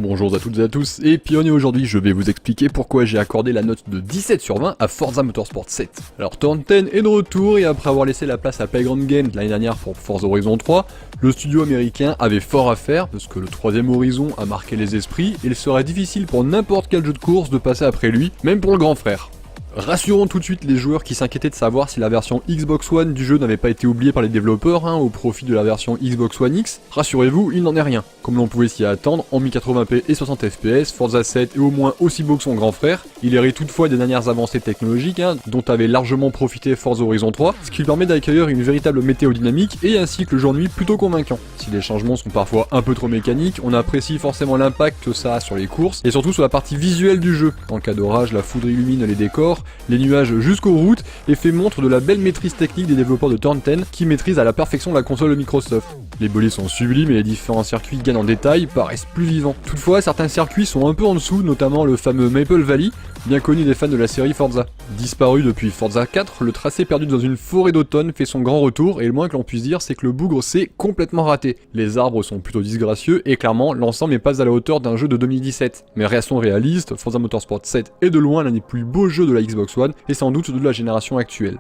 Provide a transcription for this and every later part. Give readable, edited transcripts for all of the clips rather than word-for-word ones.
Bonjour à toutes et à tous, et Pionnier aujourd'hui, je vais vous expliquer pourquoi j'ai accordé la note de 17 sur 20 à Forza Motorsport 7. Alors Turn 10 est de retour, et après avoir laissé la place à Playground Games l'année dernière pour Forza Horizon 3, le studio américain avait fort à faire, parce que le troisième Horizon a marqué les esprits, et il serait difficile pour n'importe quel jeu de course de passer après lui, même pour le grand frère. Rassurons tout de suite les joueurs qui s'inquiétaient de savoir si la version Xbox One du jeu n'avait pas été oubliée par les développeurs au profit de la version Xbox One X. Rassurez-vous, il n'en est rien. Comme l'on pouvait s'y attendre, en 1080p et 60 fps, Forza 7 est au moins aussi beau que son grand frère. Il hérite toutefois des dernières avancées technologiques dont avait largement profité Forza Horizon 3, ce qui lui permet d'accueillir une véritable météo dynamique et un cycle jour-nuit plutôt convaincant. Si les changements sont parfois un peu trop mécaniques, on apprécie forcément l'impact que ça a sur les courses et surtout sur la partie visuelle du jeu. En cas d'orage, la foudre illumine les décors, les nuages jusqu'aux routes et fait montre de la belle maîtrise technique des développeurs de Turn 10 qui maîtrisent à la perfection la console de Microsoft. Les bolides sont sublimes et les différents circuits gagnent en détail paraissent plus vivants. Toutefois, certains circuits sont un peu en dessous, notamment le fameux Maple Valley, bien connu des fans de la série Forza. Disparu depuis Forza 4, le tracé perdu dans une forêt d'automne fait son grand retour et le moins que l'on puisse dire c'est que le bougre s'est complètement raté. Les arbres sont plutôt disgracieux et clairement l'ensemble n'est pas à la hauteur d'un jeu de 2017. Mais restons réalistes, Forza Motorsport 7 est de loin l'un des plus beaux jeux de la Xbox One et sans doute de la génération actuelle.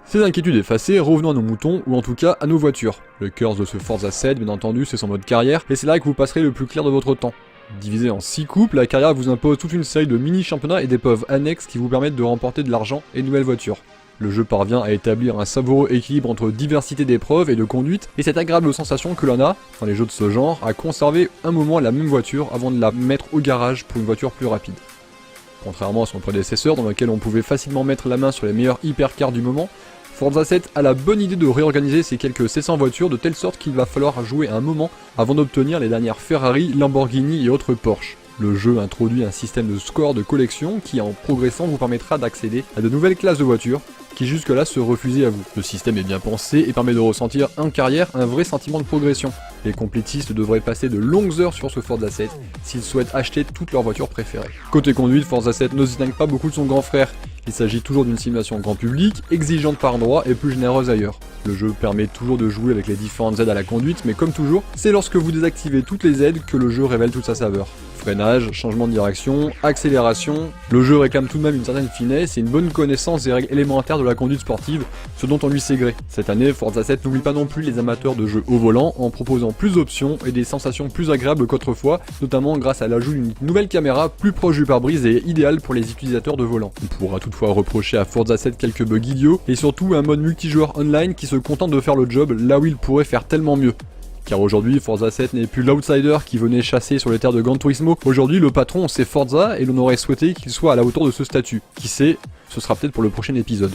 Ces inquiétudes effacées, revenons à nos moutons, ou en tout cas à nos voitures. Le cœur de ce Forza 7, bien entendu, c'est son mode carrière, et c'est là que vous passerez le plus clair de votre temps. Divisé en 6 coupes, la carrière vous impose toute une série de mini-championnats et d'épreuves annexes qui vous permettent de remporter de l'argent et de nouvelles voitures. Le jeu parvient à établir un savoureux équilibre entre diversité d'épreuves et de conduite, et cette agréable sensation que l'on a, dans les jeux de ce genre, à conserver un moment la même voiture avant de la mettre au garage pour une voiture plus rapide. Contrairement à son prédécesseur dans lequel on pouvait facilement mettre la main sur les meilleurs hypercars du moment, Forza 7 a la bonne idée de réorganiser ces quelques 700 voitures de telle sorte qu'il va falloir jouer un moment avant d'obtenir les dernières Ferrari, Lamborghini et autres Porsche. Le jeu introduit un système de score de collection qui en progressant vous permettra d'accéder à de nouvelles classes de voitures qui jusque-là se refusaient à vous. Le système est bien pensé et permet de ressentir en carrière un vrai sentiment de progression. Les complétistes devraient passer de longues heures sur ce Forza 7 s'ils souhaitent acheter toutes leurs voitures préférées. Côté conduite, Forza 7 ne se distingue pas beaucoup de son grand frère. Il s'agit toujours d'une simulation grand public, exigeante par endroits et plus généreuse ailleurs. Le jeu permet toujours de jouer avec les différentes aides à la conduite, mais comme toujours, c'est lorsque vous désactivez toutes les aides que le jeu révèle toute sa saveur. Freinage, changement de direction, accélération, le jeu réclame tout de même une certaine finesse et une bonne connaissance des règles élémentaires de la conduite sportive, ce dont on lui sait gré. Cette année, Forza 7 n'oublie pas non plus les amateurs de jeux au volant en proposant plus d'options et des sensations plus agréables qu'autrefois, notamment grâce à l'ajout d'une nouvelle caméra plus proche du pare-brise et idéale pour les utilisateurs de volant. On pourra toutefois reprocher à Forza 7 quelques bugs idiots et surtout un mode multijoueur online qui se contente de faire le job là où il pourrait faire tellement mieux. Car aujourd'hui, Forza 7 n'est plus l'outsider qui venait chasser sur les terres de Gran Turismo. Aujourd'hui, le patron, c'est Forza et l'on aurait souhaité qu'il soit à la hauteur de ce statut. Qui sait, ce sera peut-être pour le prochain épisode.